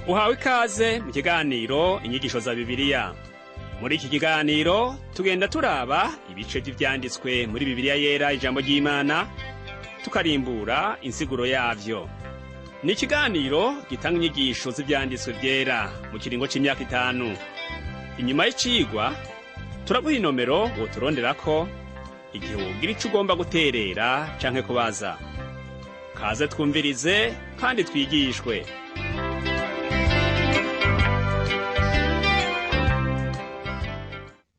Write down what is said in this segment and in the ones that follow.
Uhawe ikaze mu kiganiro inyigisho za Bibiliya. Muri iki kiganiro tugenda turaba ibice vy'ivyanditswe muri Bibiliya yera, ijambo ry'Imana, tukarimbura insiguro yavyo. Ni ikiganiro gitanga inyigisho z'ivyanditswe vyera mu kiringo c'imyaka 5. Inyuma y'icigwa turaguha inomero woturonderako igihe wogira ico ugomba guterera canke kubaza. Kaze twumvirize kandi twigishwe.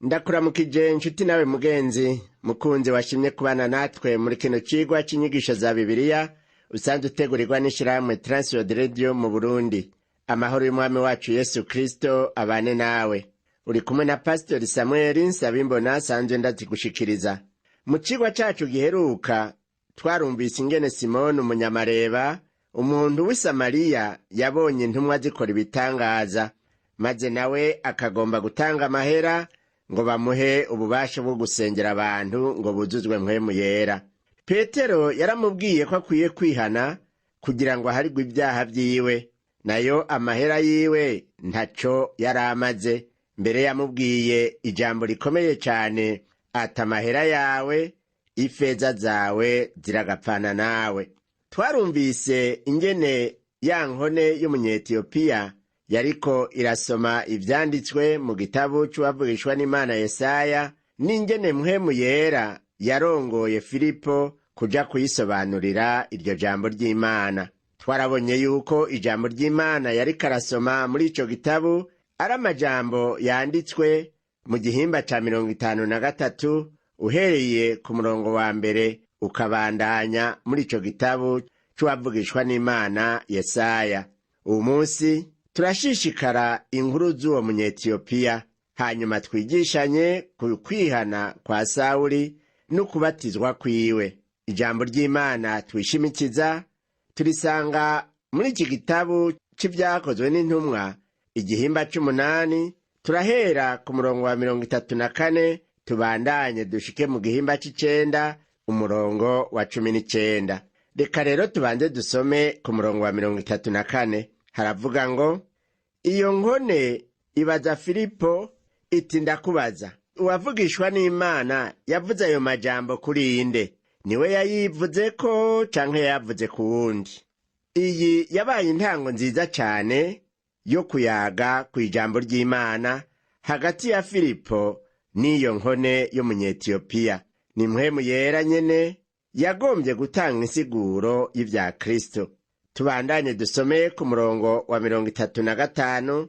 Ndakuramukije nshuti nawe mugenzi mukunzi washimye kubana natwe muri kino cigwa c'inyigisho za Bibiliya usanzwe utegurirwa n'ishirahamwe Transworld Radio mu Burundi. Amahoro y'Umwami wacu Yesu Kristo abane nawe. Uri kumwe na Pastor Samuel Nsabimbona sanzwe ndazigushikiriza. Mu cigwa cacu giheruka twarumvise ingene Simoni umunyamareba, umuntu w'i Samariya, yabonye intumwa zikora ibitangaza, maze nawe akagomba gutanga amahera ngo bamuhe ububasha bwo gusengera abantu ngo buzuzwe mpwemu yera. Petero yaramubwiye ko akwiye kwihana kugira ngo aharigwe ibyaha vyiwe, nayo amahera yiwe ntaco yaramaze. Mbere yamubwiye ijambo rikomeye cane ati amahera yawe, ifeza zawe ziragapfana nawe. Twarumvise ingene ya nkone y'umunyetiyopiya yariko irasoma ivyanditswe mu gitabo c'uwavugishwa n'Imana Yesaya, n'ingene mpwemu yera yarongoye Filipo kuja kuyisobanurira iryo jambo ry'Imana. Twarabonye yuko ijambo ry'Imana yariko arasoma muri ico gitabo ari amajambo yanditswe mu gihimba ca 53 uhereye ku murongo wa mbere ukabandanya muri ico gitabo c'uwavugishwa n'Imana Yesaya. Uwu munsi turashishikara inkuru z'uwo munyetiyopiya, hanyuma twigishanye ku kwihana kwa Sawuli n'ukubatizwa kwiwe. Ijambo ry'Imana twishimikiza turisanga muri iki gitabo c'ivyakozwe n'intumwa igihimba c'8, turahera ku murongo wa 34 tubandanye dushike mu gihimba c'9 umurongo wa 19. Reka rero tubanze dusome ku murongo wa 34. Haravuga ngo, iyo nkone ibaza Filipo iti ndakubaza, uwavugishwa n'Imana yavuze ayo majambo kuri inde? Niwe yayivuze ko canke yavuze ku wundi? Iyi yabaye intango nziza cane yo kuyaga ku ijambo ry'Imana hagati ya Filipo n'iyo nkone y'umunyetiyopiya. Ni mpwemu yera nyene yagombye gutanga insiguro y'ivya Kristo. Tubandanye dusome ku murongo wa 35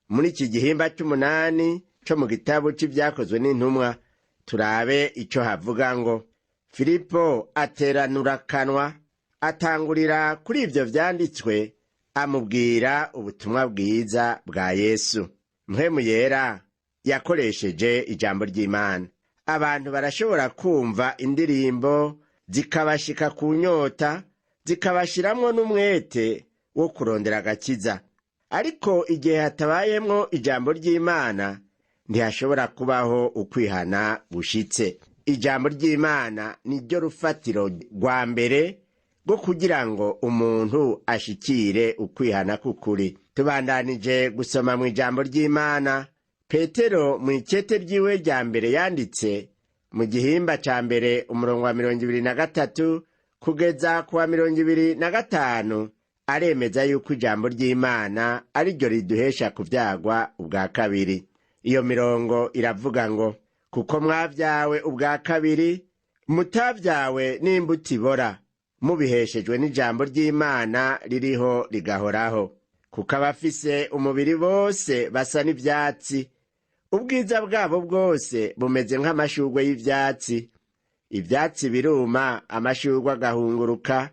muri iki gihimba c'8 co mu gitabo c'ivyakozwe n'intumwa, turabe ico havuga ngo, Filipo ateranura akanwa atangurira kuri ivyo vyanditswe, amubwira ubutumwa bwiza bwa Yesu. Mpwemu yera yakoresheje ijambo ry'Imana. Abantu barashobora kumva indirimbo zikabashika ku nyota, zikabashiramwo n'umwete wo kurondera agakiza, ariko igihe hatabayemwo ijambo ry'Imana ntihashobora kubaho ukwihana gushitse. Ijambo ry'Imana ni ryo rufatiro rwa mbere rwo kugira ngo umuntu ashikire ukwihana k'ukuri. Tubandanije gusoma mu ijambo ry'Imana, Petero mu ikete ryiwe rya mbere yanditse mu gihimba ca mbere umurongo wa 23 kugeza ku wa 25 aremeza yuko ijambo ry'Imana ari ryo riduhesha kuvyagwa ubwa kabiri. Iyo mirongo iravuga ngo, kuko mwavyawe ubwa kabiri, mutavyawe n'imbuto ibora, mubiheshejwe n'ijambo ry'Imana ririho rigahoraho. Kuko abafise umubiri bose basa n'ivyatsi, ubwiza bwabo bwose bumeze nk'amashurwe y'ivyatsi. Ivyatsi biruma, amashurwe agahunguruka,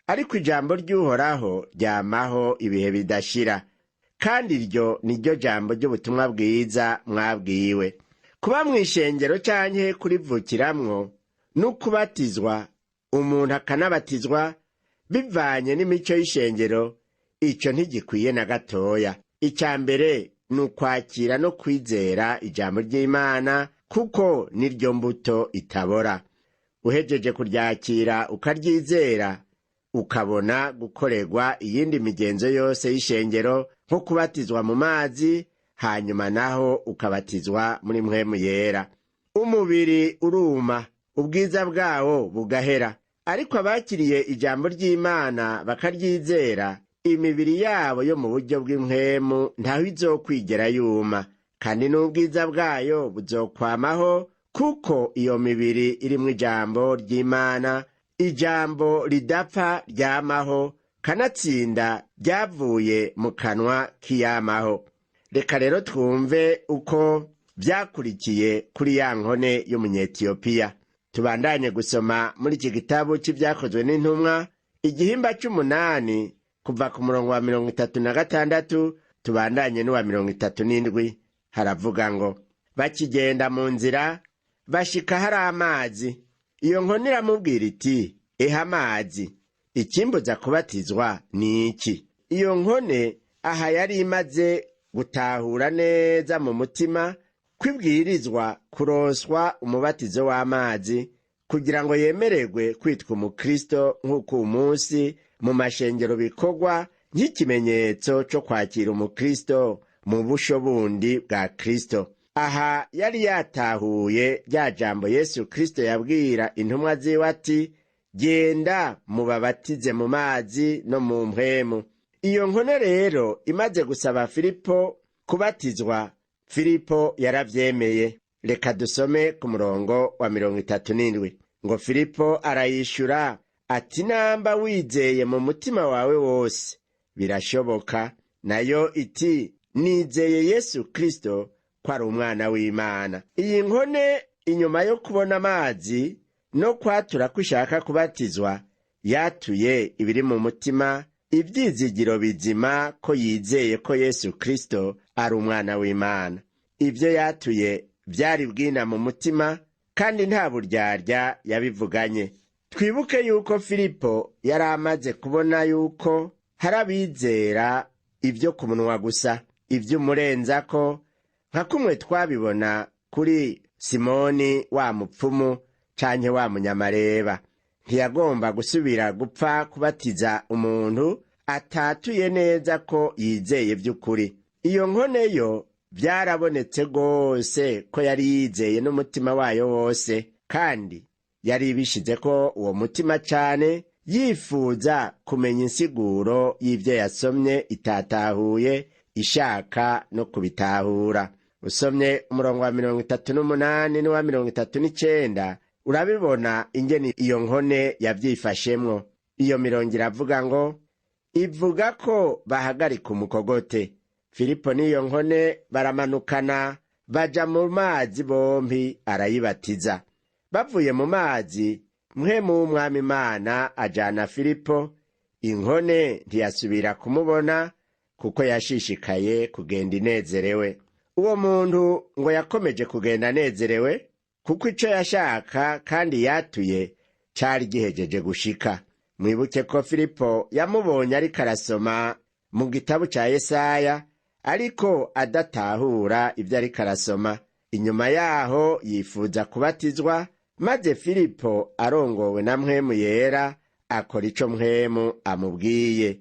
ariko ijambo ry'Uhoraho ryamaho ibihe bidashira. Kandi iryo ni ryo jambo ry'ubutumwa bwiza mwabwiwe. Kuba mw'ishengero canke kurivukiramwo n'ukubatizwa, umuntu akanabatizwa bivanye n'imico y'ishengero, ico ntigikwiye na gatoya. Ica mbere ni ukwakira no kwizera ijambo ry'Imana, kuko niryo mbuto itabora. Uhejeje kuryakira ukaryizera, ukabona gukorerwa iyindi migenzo yose y'ishengero nko kubatizwa mu mazi hanyuma naho ukabatizwa muri mpwemu yera. Umubiri uruma, ubwiza bwawo bugahera, ariko abakiriye ijambo ry'Imana bakaryizera, imibiri yabo yo mu buryo bw'impwemu ntaho izokwigera yuma, kandi n'ubwiza bwayo buzokwamaho, kuko iyo mibiri irimwo ijambo ry'Imana, ijambo ridapfa ryamaho, kanatsinda ryavuye mu kanwa k'iyamaho. Reka rero twumve uko vyakurikiye kuri ya nkone y'umunyetiyopiya. Tubandanye gusoma muri iki gitabo c'ivyakozwe n'intumwa, igihimba c'umunani kuva ku murongo wa 36 tubandanye n'uwa 37. Haravuga ngo, bakigenda mu nzira bashika hari amazi. Iyo nkone iramubwira iti, eha amazi, ikimbuza kubatizwa ni iki? Iyo nkone aha yari imaze gutahura neza mu mutima kwibwirizwa kuronswa umubatizo w'amazi kugira ngo yemererwe kwitwa umukristo, nk'uko uyu munsi mu mashengero bikorwa nk'ikimenyetso cyo kwakira umukristo mu busho bundi bwa Kristo. Aha yari yatahuye rya jambo Yesu Kristo yabwira intumwa ziwe ati, genda mubabatize mu mazi no mu mpwemu. Iyo nkone rero imaze gusaba Filipo kubatizwa, Filipo yaravyemeye. Reka dusome ku murongo wa 37 ngo, Filipo arayishura ati, namba wizeye mu mutima wawe wose birashoboka. Nayo iti, nizeye Yesu Kristo ko ari umwana w'Imana. Iyi nkone inyuma yo kubona amazi no kwatura ko ishaka kubatizwa, yatuye ibiri mu mutima, ivyizigiro bizima ko yizeye ko Yesu Kristo ari umwana w'Imana. Ivyo yatuye vyari bwina mu mutima, kandi nta buryarya yabivuganye. Twibuke yuko Filipo yari amaze kubona yuko hari abizera ivyo ku munwa gusa, ivy'umurenzako, nka kumwe twabibona kuri Simoni wa mupfumu canke wa munyamareba. Ntiyagomba gusubira gupfa kubatiza umuntu atatuye neza ko yizeye vy'ukuri. Iyo nkone yo vyarabonetse gose ko yari yizeye n'umutima wayo wose, kandi yari ibishize ko uwo mutima cane, yifuza kumenya insiguro y'ivyo yasomye itatahuye, ishaka no kubitahura. Usomye umurongo wa 38 n'uwa 39 urabibona ingene iyo nkone yavyifashemwo. Iyo mirongo iravuga ngo, ivuga ko bahagarika umukogote. Filipo n'iyo nkone baramanukana baja mu mazi bompi, arayibatiza. Bavuye mu mazi, mpwemu w'Umwami Imana ajana Filipo. Inkone ntiyasubira kumubona kuko yashishikaye kugenda inezerewe. Uwo muntu ngo yakomeje kugenda anezerewe kuko ico yashaka kandi yatuye cari gihejeje gushika. Mwibuke ko Filipo yamubonye ariko arasoma mu gitabo ca Yesaya, ariko adatahura ivyo ariko arasoma. Inyuma yaho yifuza kubatizwa, maze Filipo arongowe na mpwemu yera akora ico mpwemu amubwiye.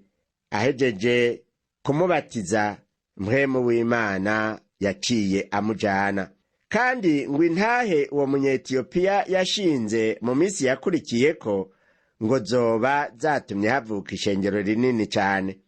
Ahejeje kumubatiza, mpwemu w'Imana yaciye amujana. Kandi ngo intahe uwo munyetiyopiya yashinze mu minsi yakurikiyeko ngo zoba zatumye havuka ishengero rinini cane.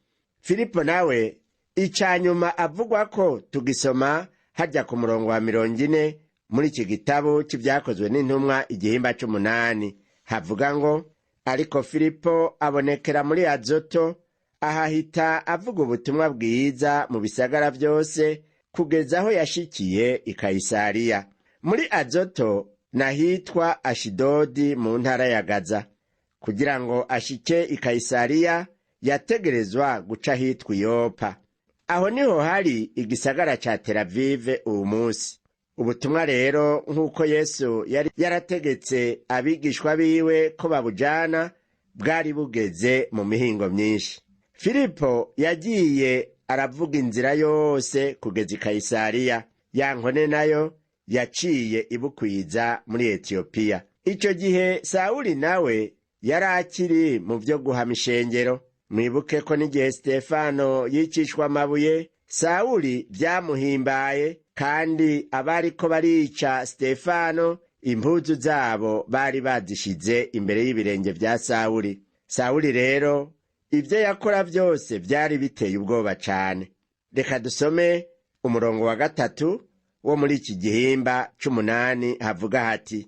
Filipo nawe icanyuma avugwa ko tugisoma harya ku murongo wa 40 muri iki gitabo c'ivyakozwe n'intumwa igihimba c'umunani. Havuga ngo, ariko Filipo abonekera muri Azoto, ahahita avuga ubutumwa bwiza mu bisagara vyose kugeza aho yashikiye i Kayisariya. Muri Azoto nahitwa Ashidodi mu ntara ya Gaza. Kugira ngo ashike i Kayisariya yategerezwa guca hitwa Yopa. Aho niho hari igisagara ca Tel Aviv uwu munsi. Ubutumwa rero nk'uko Yesu yari yarategetse abigishwa biwe ko babujana, bwari bugeze mu mihingo myinshi. Filipo yagiye aravuga inzira yose kugeza i Kayisariya. Ya nkone nayo yaciye ibukwiza muri Etiyopiya. Ico gihe Sawuli nawe yari akiri mu vyo guhama ishengero. mwibuke ko n'igihe Sitefano yicishwa amabuye, Sawuli vyamuhimbaye, kandi abariko barica Sitefano impuzu zabo bari bazishize imbere y'ibirenge vya Sawuli. Sawuli rero ivyo yakora vyose vyari biteye ubwoba cane. Reka dusome umurongo wa 3 wo muri iki gihimba c'8 havuga hati: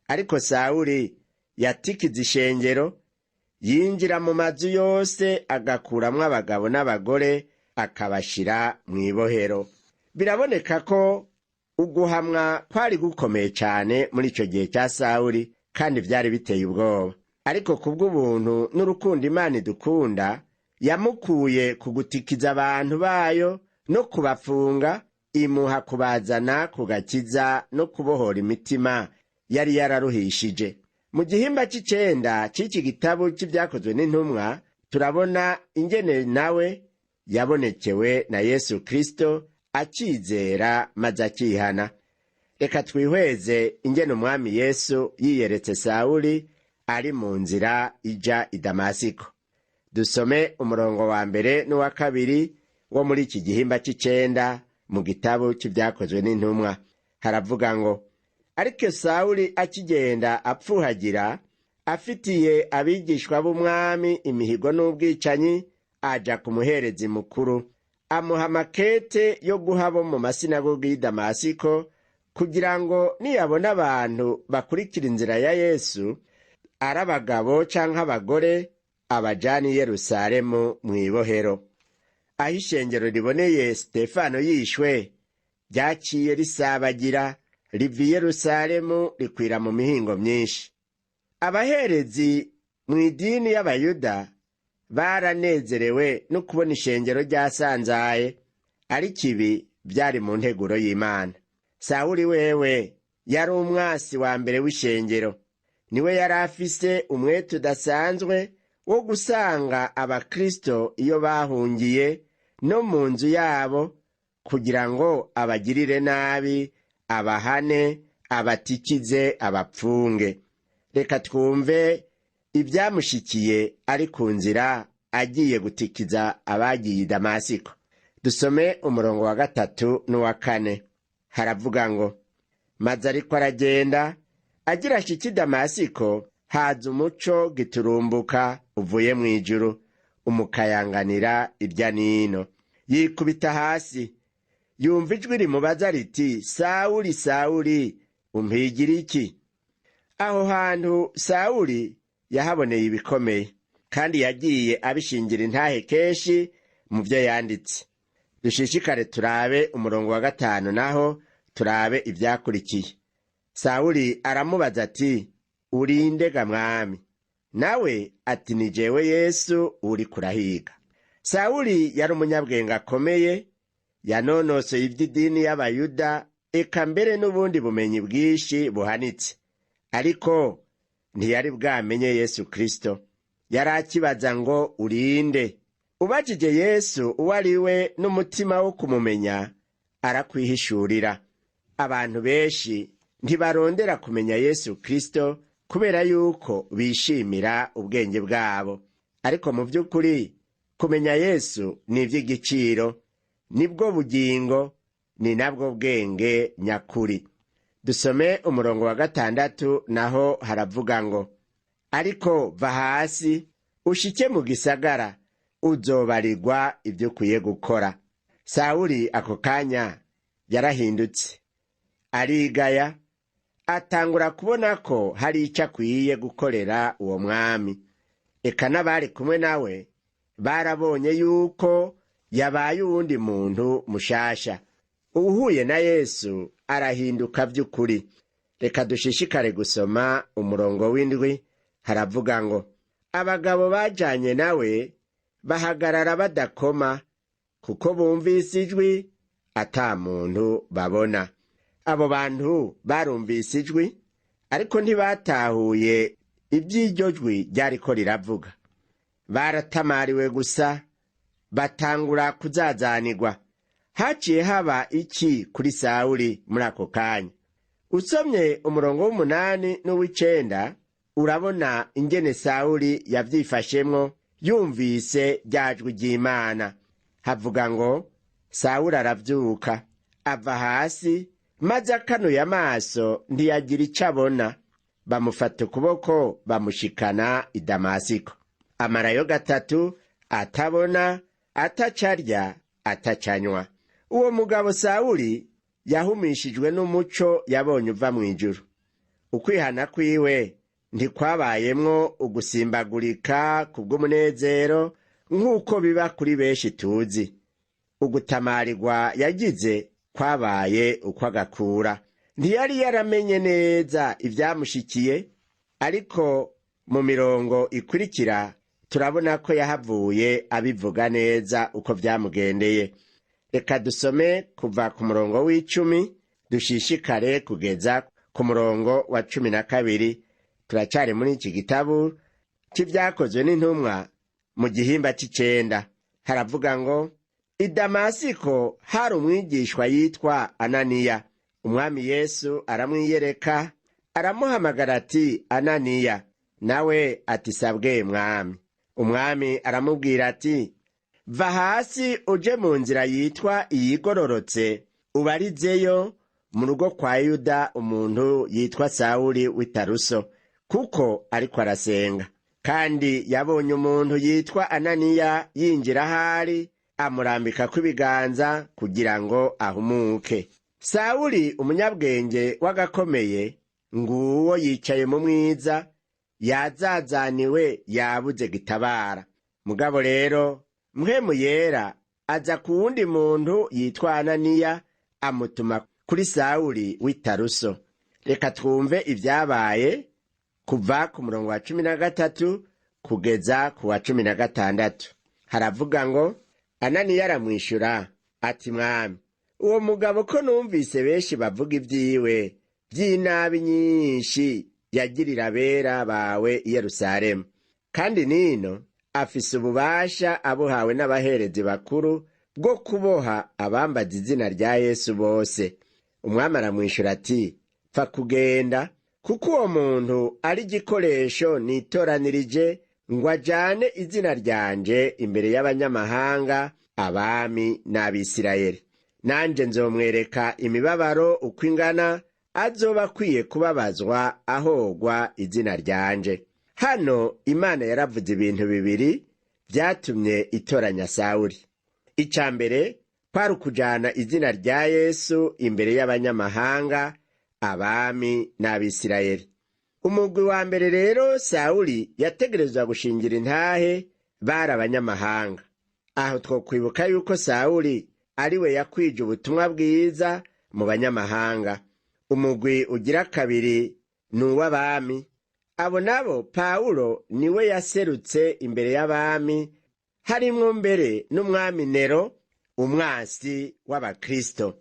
ariko Sawuli yatikiza ishengero, yinjira mu mazu yose, agakuramwo abagabo n'abagore, akabashira mw'ibohero. Biraboneka ko uguhamwa kwari gukomeye cane muri ico gihe ca Sawuli, kandi vyari biteye ubwoba. Ariko kubw'ubuntu n'urukundo Imana idukunda, yamukuye kugutikiza abantu bayo no kubafunga, imuha kubazana ku gakiza no kubohora imitima yari yararuhishije. Mu gihimba c'9 c'iki gitabo c'ivyakozwe n'intumwa, turabona ingene nawe yabonekewe na Yesu Kristo akizera maze akihana. Reka twihweze ingene umwami Yesu yiyeretse Sawuli ari mu nzira ija i Damasiko. Dusome umurongo wa 1 n'uwa 2 wo muri iki gihimba c'9 mu gitabo c'ivyakozwe n'intumwa. Haravuga ngo: ariko Sawuli akigenda apfuhagira, afitiye abigishwa b'umwami imihigo n'ubwicanyi, aja ku muherezi mukuru, amuha makete yo guha abo mu masinagogi y'i Damasiko, kugira ngo niyabona abantu bakurikira inzira ya Yesu, ari abagabo canke abagore, abajana i Yerusalemu mw'ibohero. Aho ishengero riboneye Sitefano yishwe, ryaciye risabagira riva i Yerusalemu rikwira mu mihingo myinshi. Abaherezi mw'idini y'Abayuda baranezerewe no kubona ishengero ryasanzaye, ariko ibi vyari mu nteguro y'Imana. Sawuli wewe yari umwasi wa mbere w'ishengero. Niwe yari afise umwete udasanzwe wo gusanga abakristo iyo bahungiye no mu nzu yabo, kugira ngo abagirire nabi, abahane, abatikize, abapfunge. Reka twumve ibyamushikiye ari ku nzira agiye gutikiza abagiye i Damasiko. Dusome umurongo wa 3 n'uwa 4. Haravuga ngo: maze ariko aragenda, agira ashika i Damasiko, haza umuco giturumbuka uvuye mw'ijuru, umukayanganira irya nino. Yikubita hasi, yumva ijwi rimubaza riti: Sawuli, Sawuli, umpigira iki? Aho hantu Sawuli yahaboneye ibikomeye, kandi yagiye abishingira intahe kenshi mu vyo yanditse. Dushishikare turabe umurongo wa 5, naho turabe ivyakurikiye. Sawuli aramubaza ati: urinde ga mwami? Nawe ati: ni jewe Yesu uri kurahiga. Sawuli yari umunyabwenge akomeye, yanonosoye ivy'idini y'Abayuda, eka mbere n'ubundi bumenyi bwinshi buhanitse. Ariko ntiyari bwamenye Yesu Kristo. Yari akibaza ngo urinde. Ubajije Yesu uwo ari we n'umutima wo kumumenya, arakwihishurira. Abantu benshi ntibarondera kumenya Yesu Kristo kubera yuko bishimira ubwenge bwabo. Ariko mu by'ukuri kumenya Yesu ni ivy'igiciro, nibwo bugingo, ni nabwo bwenge nyakuri. Dusome umurongo wa 6, naho haravuga ngo: ariko va hasi ushike mu gisagara, uzobarirwa ibyo ukwiye gukora. Sawuli ako kanya yarahindutse, arigaya, atangura kubona ko hari ico akwiye gukorera uwo mwami. Eka n'abari kumwe nawe barabonye yuko yabaye uwundi muntu mushasha. Uhuye na Yesu arahinduka vy'ukuri. Reka dushishikare gusoma umurongo w'7. Haravuga ngo: abagabo bajanye nawe bahagarara badakoma, kuko bumvise ijwi ata muntu babona. Abo bantu barumvise ijwi, ariko ntibatahuye ivy'iryo jwi ryariko riravuga. Baratamariwe gusa, batangura kuzazanirwa. Haciye haba iki kuri Sawuli muri ako kanya? Usomye umurongo w'8 n'uw'9, urabona ingene Sawuli yavyifashemwo yumvise rya jwi ry'Imana. Havuga ngo Sawuli aravyuka ava hasi, maze akanuye amaso ntiyagira ico abona. Bamufata ukuboko bamushikana i Damasiko. Amarayo 3 atabona, atacarya, atacanywa. Uwo mugabo Sawuli yahumishijwe n'umuco yabonye uva mw'ijuru. Ukwihana kwiwe ntikwabayemwo ugusimbagurika kubw'umunezero nk'uko biba kuri benshi tuzi. Ugutamarirwa yagize kwabaye ukw'agakura. Ntiyari yaramenye neza ivyamushikiye, ariko mu mirongo ikurikira turabona ko yahavuye abivuga neza uko vyamugendeye. Reka dusome kuva ku murongo w'10 dushishikare kugeza ku murongo wa 12. Turacari muri iki gitabu c'ivyakozwe n'intumwa mu gihimba c'icenda. Haravuga ngo i Damasiko hari umwigishwa yitwa Ananiya. Umwami Yesu aramwiyereka, aramuhamagara ati, Ananiya. Nawe ati, sabwe mwami. Umwami aramubwira ati, va hasi uje mu nzira yitwa iyigororotse, ubarizeyo mu rugo kwa Yuda umuntu yitwa Sawuli w'i Taruso, kuko ariko arasenga. Kandi yabonye umuntu yitwa Ananiya yinjira ahari, amurambika kw'ibiganza kugira ngo ahumuke. Sawuli umunyabwenge w'agakomeye, nguwo yicaye mu mwiza, yazazaniwe yabuze gitabara. Mugabo rero Mpwemu Yera aza ku wundi muntu yitwa Ananiya, amutuma kuri Sawuli w'i Taruso. Reka twumve ivyabaye kuva ku murongo wa 13 kugeza ku wa 16. Haravuga ngo Ananiya aramwishura ati, mwami, uwo mugabo ko numvise benshi bavuga ivyiwe vy'inabi nyinshi yagirira abera bawe i Yerusalemu, kandi nino afise ububasha abuhawe n'abaherezi bakuru bwo kuboha abambaza izina rya Yesu bose. Umwami aramwishura ati, pfa kugenda, kuko uwo muntu ari igikoresho nitoranirije ngo ajane izina ryanje imbere y'abanyamahanga, abami n'Abisirayeli. Nanje nzomwereka imibabaro uko ingana, azoba akwiye kubabazwa ahogwa izina ryanje. Hano Imana yaravuze ibintu bibiri vyatumye itoranya Sawuli. Ica mbere kwari ukujana izina rya Yesu imbere y'abanyamahanga, abami n'Abisirayeli. Umugwi wa mbere rero Sawuli yategerezwa gushingira intahe bari abanyamahanga. Aho twokwibuka yuko Sawuli ariwe yakwije ubutumwa bwiza mu banyamahanga. Umugwi ugira kabiri ni uw'abami. Abo nabo Pawulo niwe yaserutse imbere y'abami, harimwo mbere n'umwami Nero, umwansi w'Abakristo.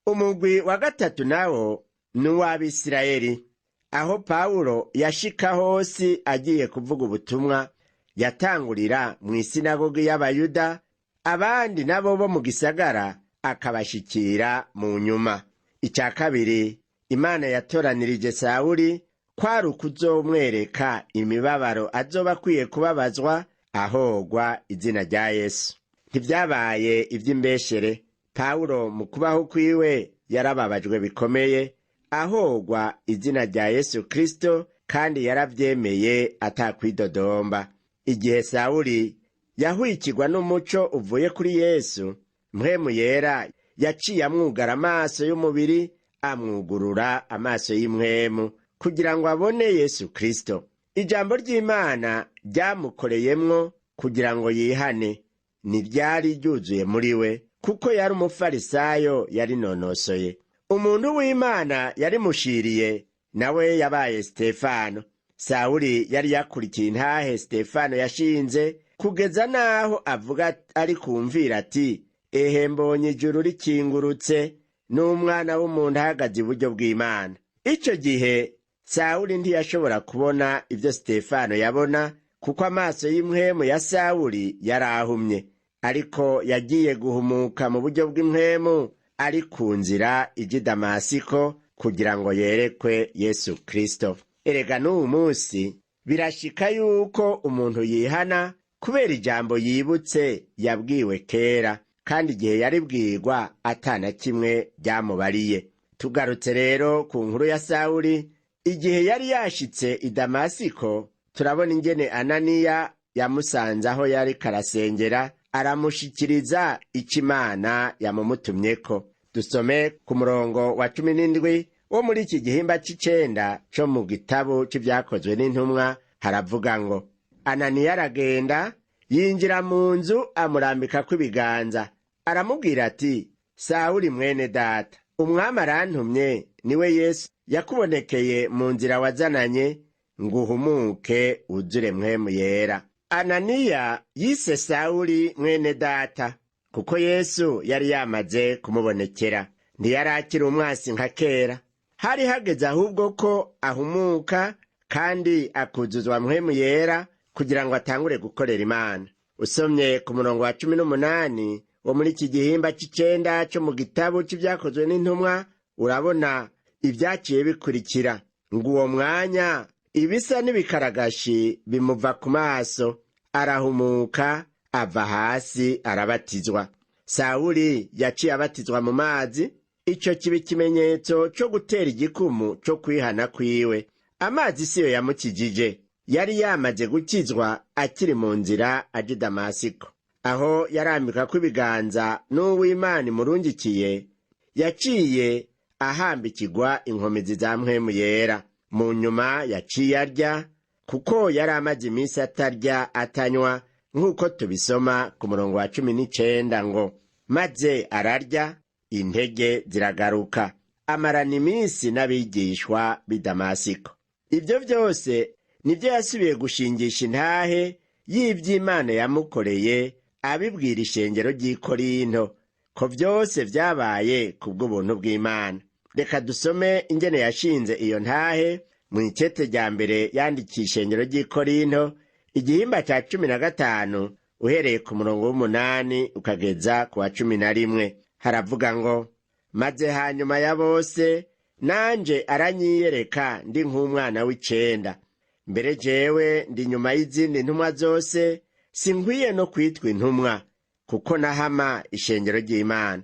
Umugwi wa gatatu nawo ni uw'Abisirayeli. Aho Pawulo yashika hose agiye kuvuga ubutumwa, yatangurira mw'isinagogi y'Abayuda, abandi nabo bo mu gisagara akabashikira mu nyuma. Ica kabiri Imana yatoranirije Sawuli kwari ukuzomwereka imibabaro azoba akwiye kubabazwa ahogwa izina rya Yesu. Ntivyabaye ivy'imbeshere. Pawulo mu kubaho kwiwe yarababajwe bikomeye ahogwa izina rya Yesu Kristo, kandi yaravyemeye atakwidodomba. Igihe Sawuli yahwikirwa n'umuco uvuye kuri Yesu, Mpwemu Yera yaciye amwugara amaso y'umubiri, amwugurura amaso y'impwemu kugira ngo abone Yesu Kristo. Ijambo ry'Imana ryamukoreyemwo kugira ngo yihane ntiryari ryuzuye muri we, kuko yari umufarisayo yarinonosoye. Umuntu w'Imana yarimushiriye, nawe yabaye Stefano. Sawuli yari yakurikiye intahe Stefano yashinze, kugeza naho avuga ari kumvira ati, ehe mbonye ijuru rikingurutse n'umwana w'umuntu ahagaze iburyo bw'Imana. Ico gihe Sawuli ntiyashobora kubona ivyo Stefano yabona, kuko amaso y'impwemu ya Sawuli yarahumye, ariko yagiye guhumuka mu buryo bw'impwemu ari ku nzira ija i Damasiko kugira ngo yerekwe Yesu Kristo. Erega n'uwu munsi birashika yuko umuntu yihana kubera ijambo yibutse yabwiwe kera kandi igihe yaribwirwa atana kimwe ryamubariye. Tugarutse rero ku nkuru ya Sawuli, igihe yari yashitse i Damasiko, turabona ingene Ananiya yamusanze aho yari karasengera, aramushikiriza ico Imana yamumutumyeko. Dusome ku murongo wa 17 wo muri iki gihimba c'icenda co mu gitabo c'ivyakozwe n'intumwa. Haravuga ngo, Ananiya aragenda yinjira mu nzu, amurambikako ibiganza, aramubwira ati, Sawuli mwene data, umwami arantumye, niwe Yesu yakubonekeye mu nzira wazananye, nguhumuke wuzure mpwemu yera. Ananiya yise Sawuli mwene data kuko Yesu yari yamaze kumubonekera. Ntiyari akiri umwasi nka kera, hari hageze ahubwo ko ahumuka kandi akuzuzwa mpwemu yera kugira ngo atangure gukorera Imana. Usomye ku murongo wa 18 wo muri iki gihimba c'icenda co mu gitabo c'ivyakozwe n'intumwa, urabona ivyaciye bikurikira. Nguwo mwanya ibisa n'ibikaragashi bimuva ku maso, arahumuka, ava hasi, arabatizwa. Sawuli yaciye abatizwa mu mazi. Ico kiba ikimenyetso co gutera igikumu co kwihana kwiwe. Amazi siyo yamukijije, yari yamaze gukizwa akiri mu nzira aja i Damasiko. Aho yarambikako ibiganza n'Uwimana imurungikiye, yaciye ahambikirwa inkomezi za mpwemu yera. Mu nyuma yaciye arya, kuko yari amaze iminsi atarya atanywa, nk'uko tubisoma ku murongo wa 19 ngo, maze ararya, intege ziragaruka, amarana iminsi n'abigishwa b'i Damasiko. Ibyo byose nibyo yasubiye gushingisha intahe y'ivy'Imana yamukoreye, abibwira ishengero ry'i Korinto ko byose vyabaye kubw'ubuntu bw'Imana. Reka dusome ingene yashinze iyo ntahe mu icete rya mbere yandikiye ishengero ry'i Korinto, igihimba ca 15 uhereye ku murongo w'8 ukageza ku wa 11. Haravuga ngo, maze hanyuma ya bose nanje aranyiyereka ndi nk'umwana w'icenda. Mbere jewe ndi nyuma y'izindi ntumwa zose, sinkwiye no kwitwa intumwa, kuko nahama ishengero ry'Imana.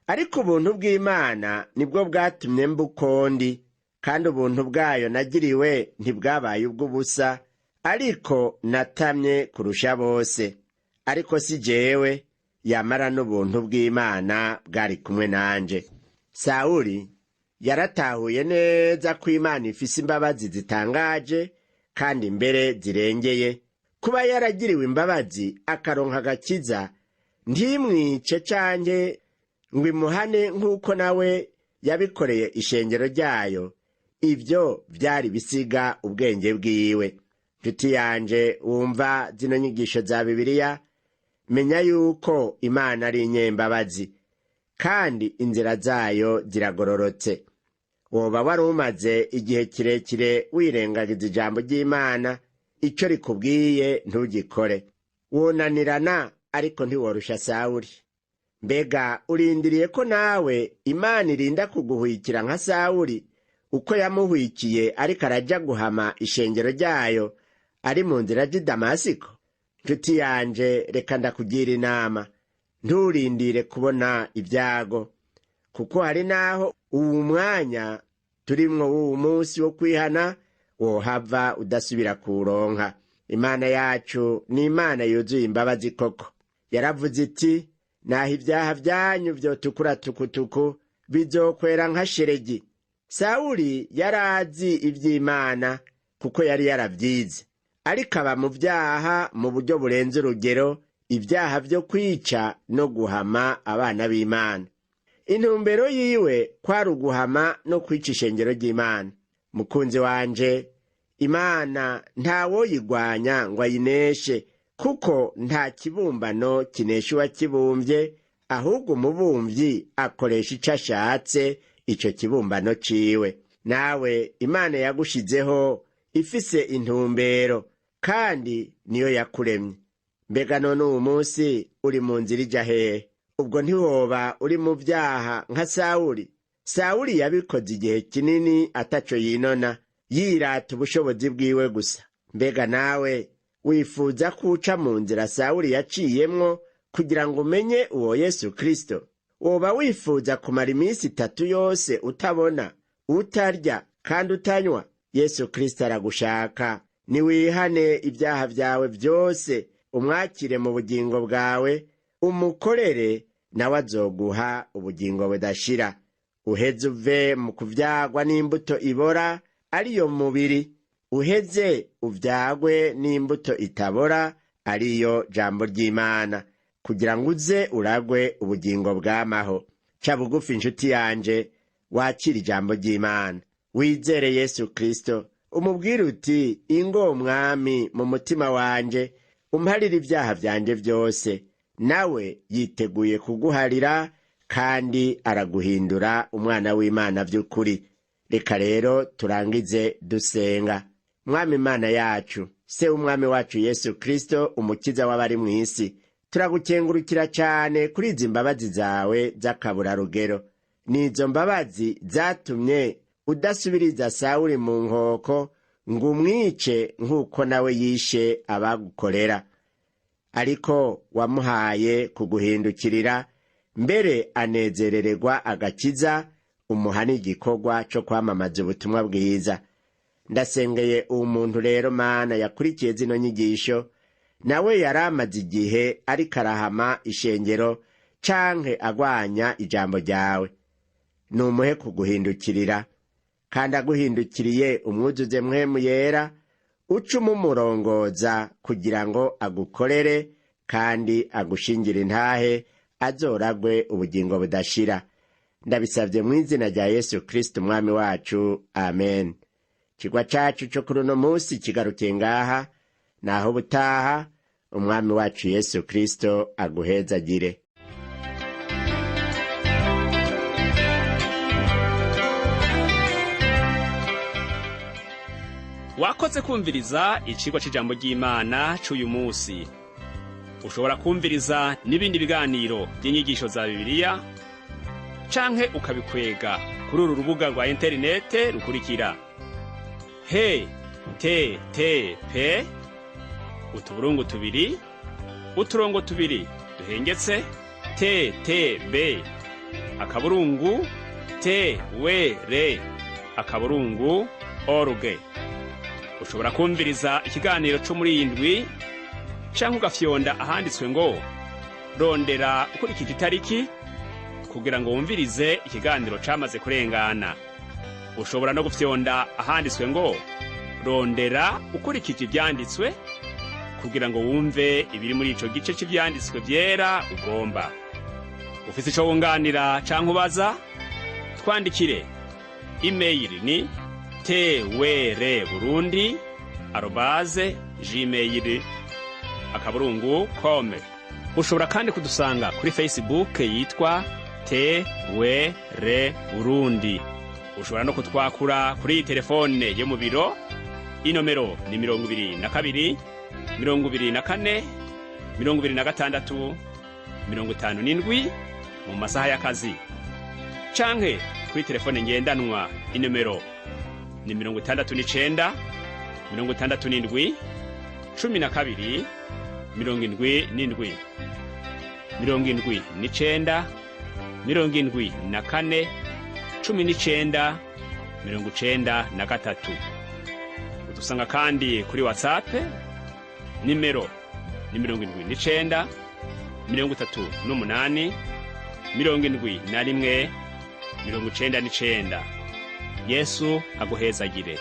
Ariko ubuntu bw'Imana nibwo bwatumye mba uko ndi, kandi ubuntu bwayo nagiriwe ntibwabaye ubw'ubusa, ariko natamye kurusha bose. Ariko si jewe, yamara n'ubuntu bw'Imana bwari kumwe nanje. Sawuli yaratahuye neza ko Imana ifise imbabazi zitangaje kandi mbere zirengeye. Kuba yaragiriwe imbabazi akaronka agakiza, ntimwice canke ngo imuhane nk'uko nawe yabikoreye ishengero ryayo, ivyo vyari bisiga ubwenge bwiwe. Nshuti yanje wumva zino nyigisho za Bibiliya, menya yuko Imana ari inyembabazi kandi inzira zayo ziragororotse. Woba wari umaze igihe kirekire wirengagiza ijambo ry'Imana, ico rikubwiye ntugikore. Wonanirana ariko ntiworusha Sawuli. Mbega urindiriye ko nawe Imana irinda kuguhwikira nka Sawuli, uko yamuhwikiye ariko araja guhama ishengero ryayo ari mu nzira aja i Damasiko? Nshuti yanje, reka ndakugira inama, nturindire kubona ibyago, kuko hari naho uwu mwanya turimwo w'uwu munsi wo kwihana wohava udasubira kuronka. Imana yacu ni Imana yuzuye imbabazi koko. Yaravuze iti, naho ibyaha vyanyu vyotukura tukutuku, bizokwera nka sheregi. Sawuli yarazi ivy'Imana kuko yari yaravyize, ariko aba mu vyaha mu buryo burenze urugero, ibyaha vyo kwica no guhama abana b'Imana. Intumbero yiwe kwari uguhama no kwica ishengero ry'Imana. Mukunzi wanje, Imana ntawoyigwanya ngo ayineshe, kuko nta kibumbano kinesha uwakibumbye, ahubwo umubumvyi akoresha ico ashatse ico kibumbano ciwe. Nawe Imana yagushizeho ifise intumbero, kandi niyo yakuremye. Mbega none uwu munsi uri mu nzira ija hehe? Ubwo ntiwoba uri mu vyaha nka Sawuli? Sawuli yabikoze igihe kinini ataco yinona, yirata ubushobozi bwiwe gusa. Mbega nawe wifuza ko uca mu nzira Sawuli yaciyemwo kugira ngo umenye uwo Yesu Kristo? Woba wifuza kumara iminsi 3 yose utabona, utarya kandi utanywa? Yesu Kristo aragushaka. Niwihane ibyaha vyawe vyose, umwakire mu bugingo bwawe, umukorere, nawe azoguha ubugingo budashira. Uheze uve mu kuvyagwa n'imbuto ibora, ariyo mubiri. Uheze uvyagwe n'imbuto itabora, ariyo jambo ry'Imana, kugira ngo uze uragwe ubugingo bw'amaho. Ca bugufi inshuti yanje, wakira ijambo ry'Imana, wizere Yesu Kristo, umubwire uti: ingo Mwami mu mutima wanje, umparire ibyaha vyanje vyose. Nawe yiteguye kuguharira kandi araguhindura umwana w'Imana vy'ukuri. Reka rero turangize dusenga. Mwami Imana yacu, se umwami wacu Yesu Kristo, umukiza w'abari mw'isi, turagukengurukira cyane kuri izi mbabazi zawe z'akaburarugero. Nizo mbabazi zatumye udasubiriza Sawuli mu nkoko ngo umwice nk'uko nawe yishe abagukorera, ariko wamuhaye kuguhindukirira, mbere anezerererwa agakiza, umuha n'igikorwa cyo kwamamaza ubutumwa bwiza. Ndasengeye uwo muntu rero Mana yakurikiye zino nyigisho, nawe yaramaze igihe ariko arahama ishengero canke agwanya ijambo ryawe. Numuhe kuguhindukirira, kandi aguhindukiriye umwuzuze mpwemu yera, ucuma umurongoza kugira ngo agukorere kandi agushingire intahe, azoragwe ubugingo budashira. Ndabisavye mu izina rya Yesu Kristo umwami wacu, amen. Ikigwa cacu cyo kuri uno munsi kigarukiye ngaha, naho butaha umwami wacu Yesu Kristo aguhezagire. Wakoze kumviriza icigwa c'ijambo ry'Imana c'uyu munsi. Ushobora kumviriza n'ibindi biganiro by'inyigisho za Bibiliya, canke ukabikwega kuri uru rubuga rwa interinete rukurikira: http utuburungu tubiri uturongo tubiri duhengetse ttb akaburungu twr akaburungu org. Ushobora kumviriza ikiganiro cyo muri iyi ndwi, canke ugafyonda ahanditswe ngo rondera ukurikije itariki kugira ngo wumvirize ikiganiro camaze kurengana. Ushobora no gufyonda ahanditswe ngo rondera ukurikije ivyanditswe kugira ngo wumve ibiri muri ico gice cy'ivyanditswe vyera ugomba. Ufise ico wunganira canke ubaza, twandikire. Email ni twr@gmail.com. Ushobora kandi kudusanga kuri Facebook yitwa TWR Burundi. Ushobora no kutwakura kuri telefone yo mu biro. Inomero ni 22 24 26 57 mu masaha y'akazi. Canke kuri telefone ngendanwa, inomero ni 69 67 12 77 79 74 19 93. Udusanga kandi kuri WhatsApp, nimero ni 79 38 71 99. Yesu aguhezagire.